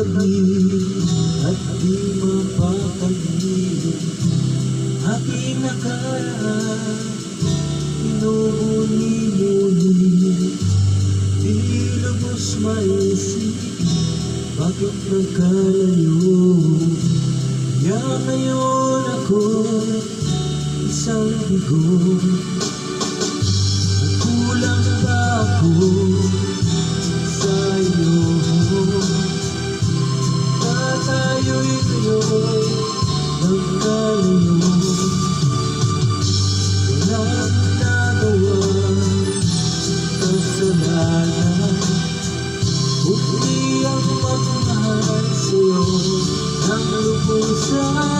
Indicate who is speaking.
Speaker 1: mapahid at di mapapagilid. Aking nakaraan, inumuni-muni, di lubos maisip, bakit nagkalayo? Kaya ngayon ako, isang bigo. Nagkulang ba ako sa'yo? Na tayo'y ngayon nagkalayo. Walang nagawa kasalanan, kundi ang magmahal sa'yo ng lubusan.